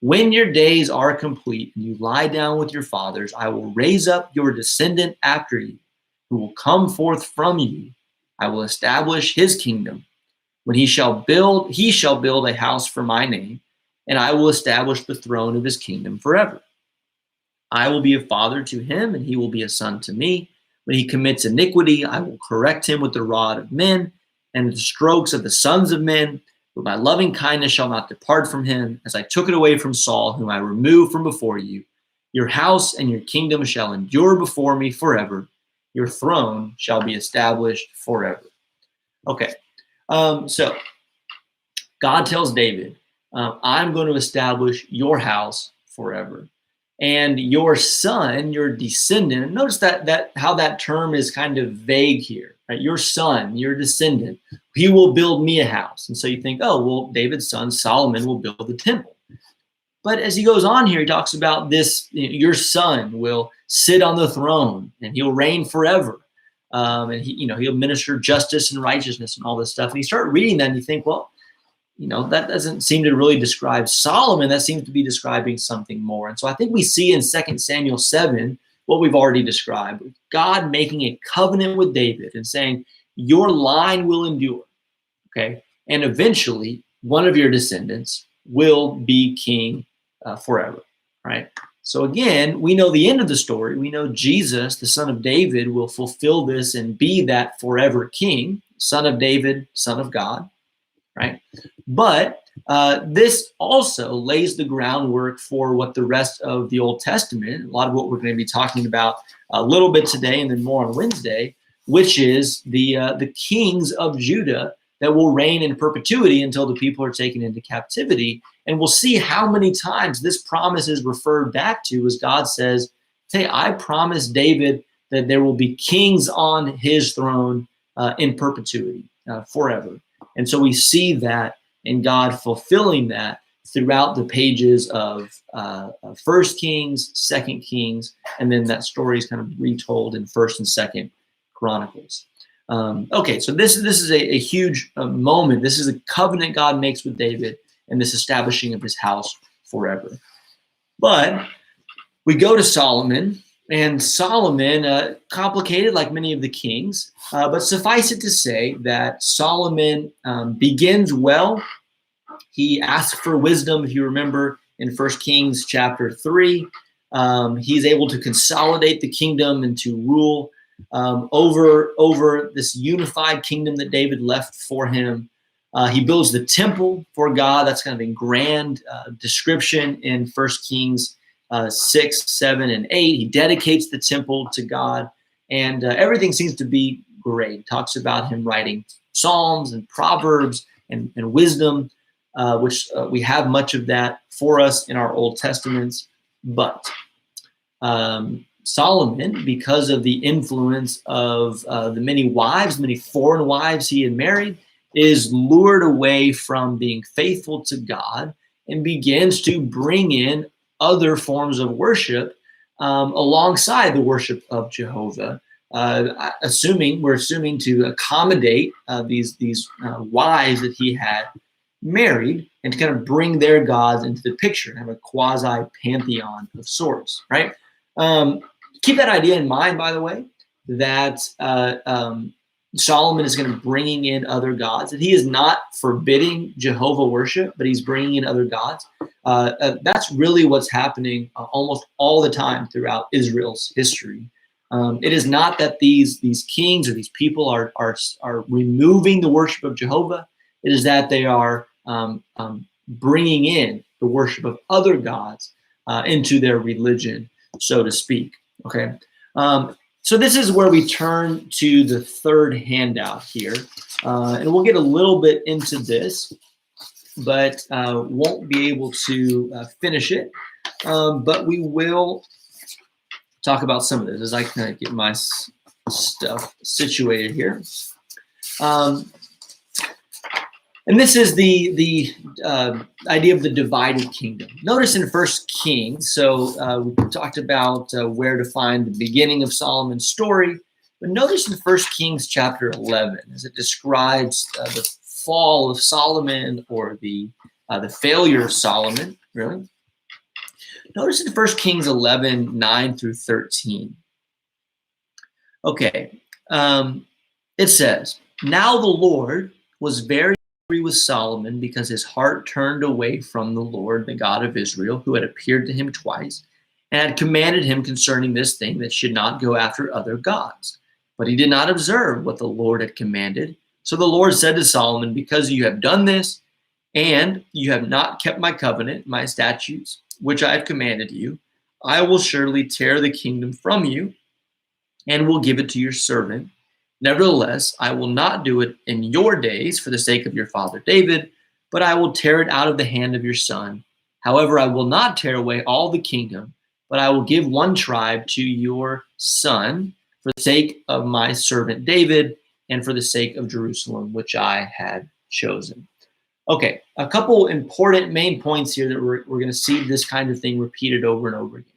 When your days are complete and you lie down with your fathers, I will raise up your descendant after you, who will come forth from you. I will establish his kingdom. When he shall build a house for my name, and I will establish the throne of his kingdom forever. I will be a father to him, and he will be a son to me. When he commits iniquity, I will correct him with the rod of men and the strokes of the sons of men. But my loving kindness shall not depart from him, as I took it away from Saul, whom I removed from before you. Your house and your kingdom shall endure before me forever. Your throne shall be established forever. Okay, so God tells David, I'm going to establish your house forever. And your son, your descendant, and notice that how that term is kind of vague here, right? Your son, your descendant, he will build me a house. And so you think, oh, well, David's son, Solomon, will build the temple. But as he goes on here, he talks about this, your son will sit on the throne and he'll reign forever. And he'll minister justice and righteousness and all this stuff. And you start reading that and you think, well, that doesn't seem to really describe Solomon. That seems to be describing something more. And so I think we see in 2 Samuel 7 what we've already described. God making a covenant with David and saying, your line will endure, okay? And eventually, one of your descendants will be king forever, right? So again, we know the end of the story. We know Jesus, the son of David, will fulfill this and be that forever king, son of David, son of God. Right? But this also lays the groundwork for what the rest of the Old Testament, a lot of what we're going to be talking about a little bit today and then more on Wednesday, which is the kings of Judah that will reign in perpetuity until the people are taken into captivity. And we'll see how many times this promise is referred back to as God says, hey, I promised David that there will be kings on his throne in perpetuity forever. And so we see that in God fulfilling that throughout the pages of First Kings, Second Kings, and then that story is kind of retold in First and Second Chronicles. Okay, so this is a huge moment. This is a covenant God makes with David and this establishing of his house forever. But we go to Solomon. And Solomon, complicated like many of the kings, but suffice it to say that Solomon begins well. He asks for wisdom, if you remember, in 1 Kings chapter 3. He's able to consolidate the kingdom and to rule over this unified kingdom that David left for him. He builds the temple for God. That's kind of a grand description in 1 Kings 6, 7, and 8. He dedicates the temple to God, and everything seems to be great. He talks about him writing Psalms and Proverbs and wisdom, which we have much of that for us in our Old Testaments. But Solomon, because of the influence of the many foreign wives he had married, is lured away from being faithful to God and begins to bring in other forms of worship alongside the worship of Jehovah, we're assuming to accommodate these wives that he had married and to kind of bring their gods into the picture, have a quasi pantheon of sorts, right? Keep that idea in mind, by the way, that Solomon is going to bringing in other gods, that he is not forbidding Jehovah worship, but he's bringing in other gods. That's really what's happening almost all the time throughout Israel's history. It is not that these kings or these people are removing the worship of Jehovah. It is that they are bringing in the worship of other gods into their religion, so to speak. Okay. So this is where we turn to the third handout here. And we'll get a little bit into this, but won't be able to finish it. But we will talk about some of this as I kind of get my stuff situated here. And this is the idea of the divided kingdom. Notice in First Kings, so we talked about where to find the beginning of Solomon's story, but notice in First Kings chapter 11, as it describes the fall of Solomon, or the failure of Solomon, really. Notice in 1 Kings 11, 9 through 13. Okay, it says, "Now the Lord was very angry with Solomon because his heart turned away from the Lord, the God of Israel, who had appeared to him twice, and had commanded him concerning this thing, that should not go after other gods. But he did not observe what the Lord had commanded. So the Lord said to Solomon, because you have done this, and you have not kept my covenant, my statutes, which I have commanded you, I will surely tear the kingdom from you and will give it to your servant. Nevertheless, I will not do it in your days for the sake of your father David, but I will tear it out of the hand of your son. However, I will not tear away all the kingdom, but I will give one tribe to your son for the sake of my servant David and for the sake of Jerusalem, which I had chosen." Okay, a couple important main points here that we're going to see this kind of thing repeated over and over again.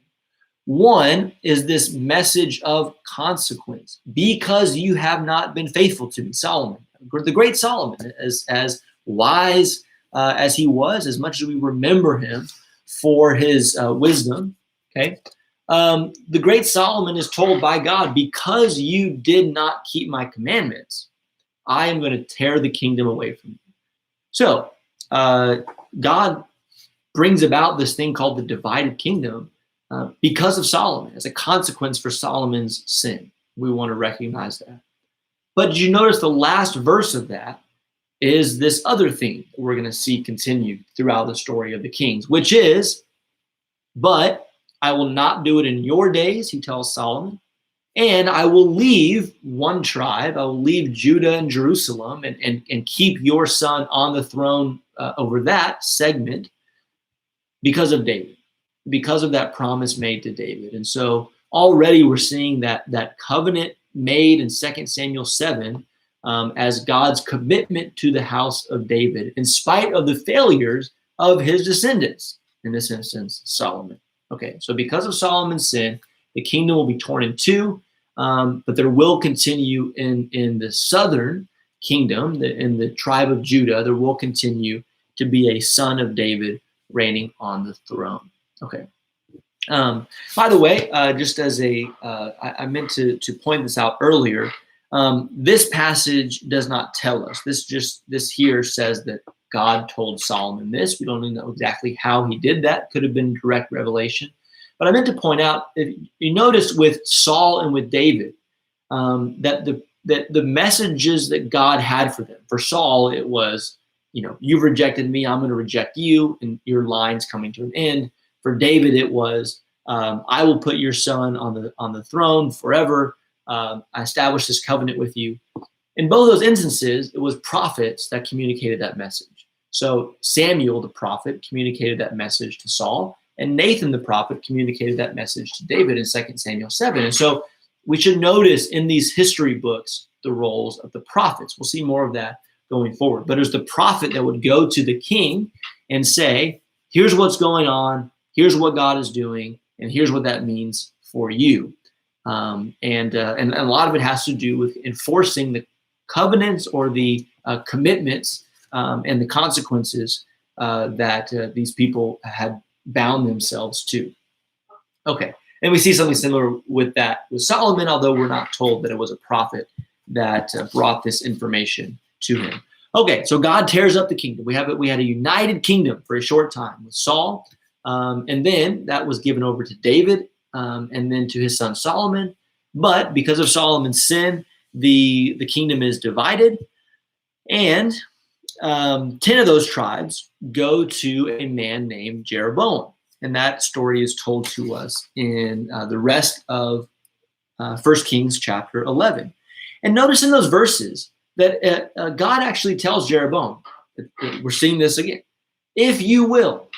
One is this message of consequence. Because you have not been faithful to me, Solomon, the great Solomon, as wise as he was, as much as we remember him for his wisdom, okay? The great Solomon is told by God, because you did not keep my commandments, I am going to tear the kingdom away from you. So God brings about this thing called the divided kingdom because of Solomon, as a consequence for Solomon's sin. We want to recognize that. But did you notice the last verse of that is this other theme that we're going to see continued throughout the story of the kings, which is, "But I will not do it in your days," he tells Solomon, "and I will leave one tribe, I will leave Judah and Jerusalem, and keep your son on the throne over that segment because of David, because of that promise made to David." And so already we're seeing that covenant made in 2 Samuel 7 as God's commitment to the house of David, in spite of the failures of his descendants, in this instance, Solomon. Okay, so because of Solomon's sin, the kingdom will be torn in two, but there will continue in the southern kingdom, in the tribe of Judah, there will continue to be a son of David reigning on the throne. Okay. By the way, just as I meant to point this out earlier, this passage does not tell us. This here says that God told Solomon this. We don't know exactly how he did that. Could have been direct revelation. But I meant to point out, if you notice with Saul and with David, that the messages that God had for them. For Saul, it was, you've rejected me, I'm going to reject you, and your line's coming to an end. For David, it was, I will put your son on the throne forever. I established this covenant with you. In both those instances, it was prophets that communicated that message. So Samuel, the prophet, communicated that message to Saul, and Nathan, the prophet, communicated that message to David in 2 Samuel 7. And so we should notice in these history books the roles of the prophets. We'll see more of that going forward. But it was the prophet that would go to the king and say, here's what's going on, here's what God is doing, and here's what that means for you. And a lot of it has to do with enforcing the covenants or the commitments and the consequences that these people had bound themselves to. Okay, and we see something similar with that with Solomon, although we're not told that it was a prophet that brought this information to him. Okay, so God tears up the kingdom. We had a united kingdom for a short time with Saul, and then that was given over to David, and then to his son Solomon. But because of Solomon's sin, the kingdom is divided, and 10 of those tribes go to a man named Jeroboam. And that story is told to us in the rest of 1 Kings chapter 11. And notice in those verses that God actually tells Jeroboam, we're seeing this again, if you will,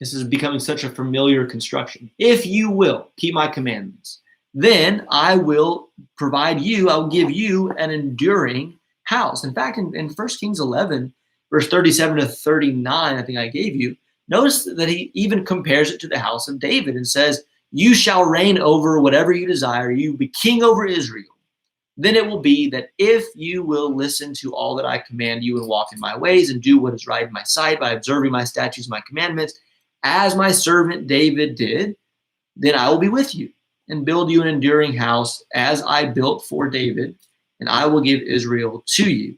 this is becoming such a familiar construction, if you will keep my commandments then I will provide you, I'll give you an enduring house. In fact, in 1 Kings 11, verse 37 to 39, I think I gave you, notice that he even compares it to the house of David and says, you shall reign over whatever you desire. You be king over Israel. Then it will be that if you will listen to all that I command you and walk in my ways and do what is right in my sight by observing my statutes, my commandments, as my servant David did, then I will be with you and build you an enduring house as I built for David, and I will give Israel to you.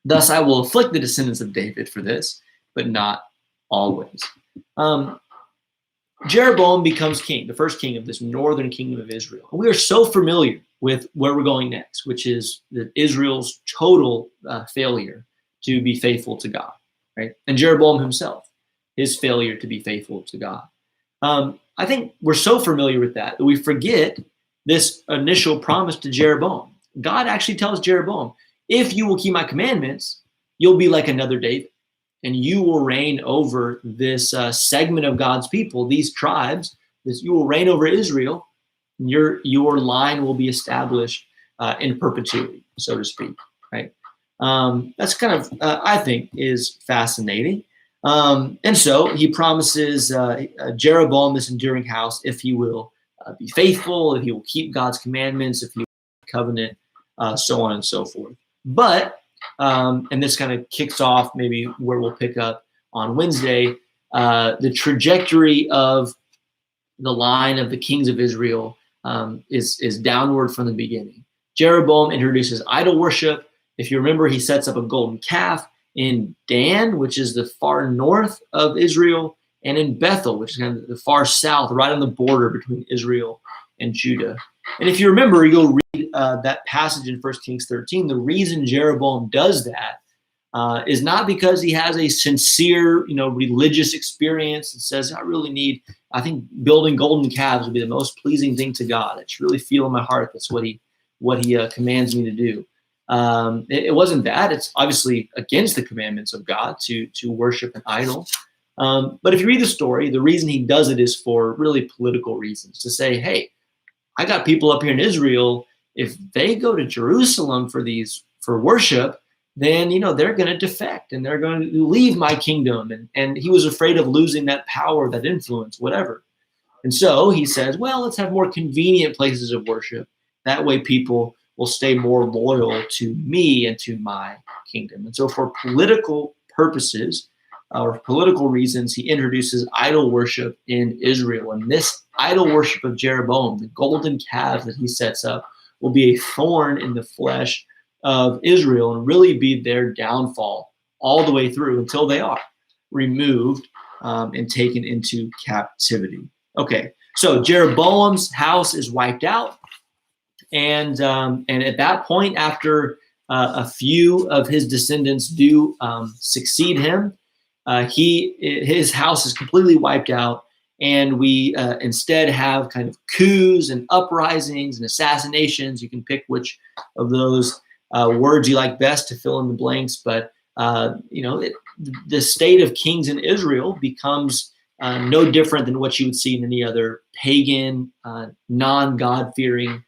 Thus I will afflict the descendants of David for this, but not always. Jeroboam becomes king, the first king of this northern kingdom of Israel. And we are so familiar with where we're going next, which is Israel's total failure to be faithful to God, right? And Jeroboam himself, his failure to be faithful to God. I think we're so familiar with that we forget this initial promise to Jeroboam. God actually tells Jeroboam, if you will keep my commandments, you'll be like another David, and you will reign over this segment of God's people, these tribes. You will reign over Israel. And your line will be established in perpetuity, so to speak. Right? That's kind of I think is fascinating. And so he promises Jeroboam this enduring house if he will be faithful, if he will keep God's commandments, if he will covenant, so on and so forth. But and this kind of kicks off maybe where we'll pick up on Wednesday, the trajectory of the line of the kings of Israel is downward from the beginning. Jeroboam introduces idol worship. If you remember, he sets up a golden calf in Dan, which is the far north of Israel, and in Bethel, which is kind of the far south, right on the border between Israel and Judah. And if you remember, you'll read that passage in 1 Kings 13. The reason Jeroboam does that is not because he has a sincere, religious experience and says, I think building golden calves would be the most pleasing thing to God. I just really feel in my heart that's what he commands me to do. It wasn't that. It's obviously against the commandments of God to worship an idol. But if you read the story, the reason he does it is for really political reasons, to say, hey, I got people up here in Israel. If they go to Jerusalem for worship, then they're going to defect and they're going to leave my kingdom. And he was afraid of losing that power, that influence, whatever. And so he says, well, let's have more convenient places of worship. That way people will stay more loyal to me and to my kingdom. And so for political purposes or political reasons, he introduces idol worship in Israel. And this idol worship of Jeroboam, the golden calf that he sets up, will be a thorn in the flesh of Israel and really be their downfall all the way through until they are removed and taken into captivity. Okay, so Jeroboam's house is wiped out. And at that point, after a few of his descendants do succeed him, his house is completely wiped out, and we instead have kind of coups and uprisings and assassinations. You can pick which of those words you like best to fill in the blanks, but the state of kings in Israel becomes no different than what you would see in any other pagan, non-God-fearing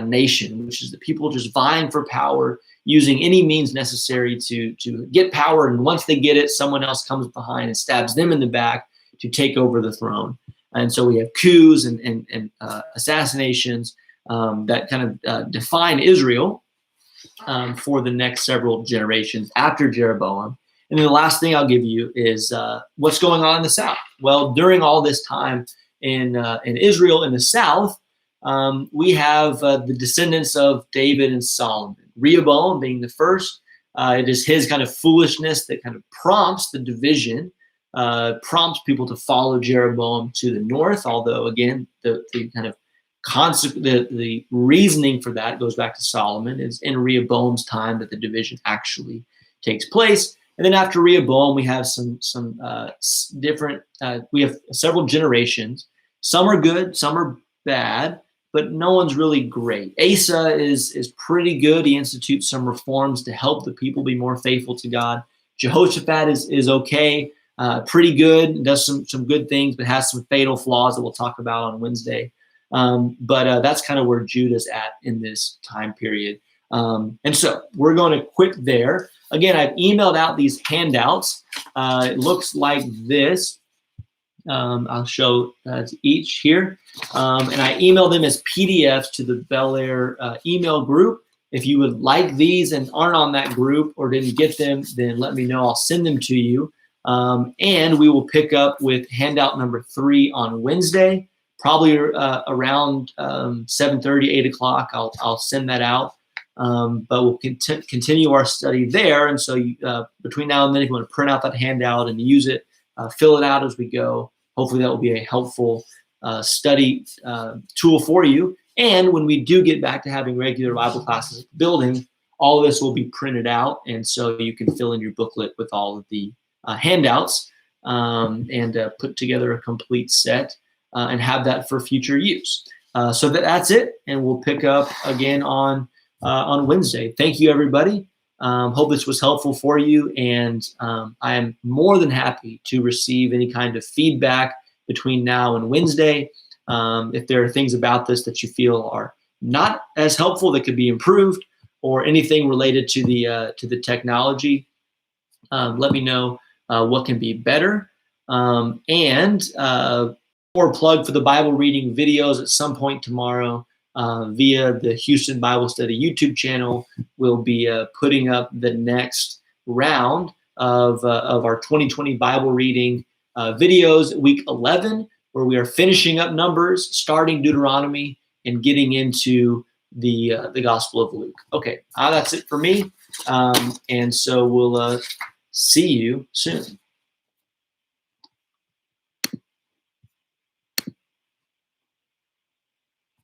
nation, which is the people just vying for power, using any means necessary to get power. And once they get it, someone else comes behind and stabs them in the back to take over the throne. And so we have coups and assassinations that kind of define Israel for the next several generations after Jeroboam. And then the last thing I'll give you is what's going on in the south. Well, during all this time in Israel in the south, we have the descendants of David and Solomon. Rehoboam being the first. It is his kind of foolishness that kind of prompts the division, prompts people to follow Jeroboam to the north. Although again, the kind of the reasoning for that goes back to Solomon. It's in Rehoboam's time that the division actually takes place. And then after Rehoboam, we have some different. We have several generations. Some are good, some are bad, but no one's really great. Asa is pretty good. He institutes some reforms to help the people be more faithful to God. Jehoshaphat is okay, pretty good, does some good things, but has some fatal flaws that we'll talk about on Wednesday. But that's kind of where Judah's at in this time period. And so we're going to quit there. Again, I've emailed out these handouts. It looks like this. I'll show each here. And I emailed them as PDFs to the Bel Air email group. If you would like these and aren't on that group or didn't get them, then let me know. I'll send them to you. And we will pick up with handout number 3 on Wednesday, probably around 7:30, 8 o'clock. I'll send that out. But we'll continue our study there. And so between now and then, if you want to print out that handout and use it, fill it out as we go. Hopefully that will be a helpful study tool for you. And when we do get back to having regular Bible classes at the building, all of this will be printed out. And so you can fill in your booklet with all of the handouts and put together a complete set and have that for future use. So that's it. And we'll pick up again on Wednesday. Thank you, everybody. Hope this was helpful for you. And I am more than happy to receive any kind of feedback between now and Wednesday. If there are things about this that you feel are not as helpful that could be improved, or anything related to the technology, let me know what can be better. And or plug for the Bible reading videos at some point tomorrow via the Houston Bible Study YouTube channel. We'll be putting up the next round of our 2020 Bible reading videos, week 11, where we are finishing up Numbers, starting Deuteronomy, and getting into the Gospel of Luke. Okay, that's it for me. And so we'll see you soon.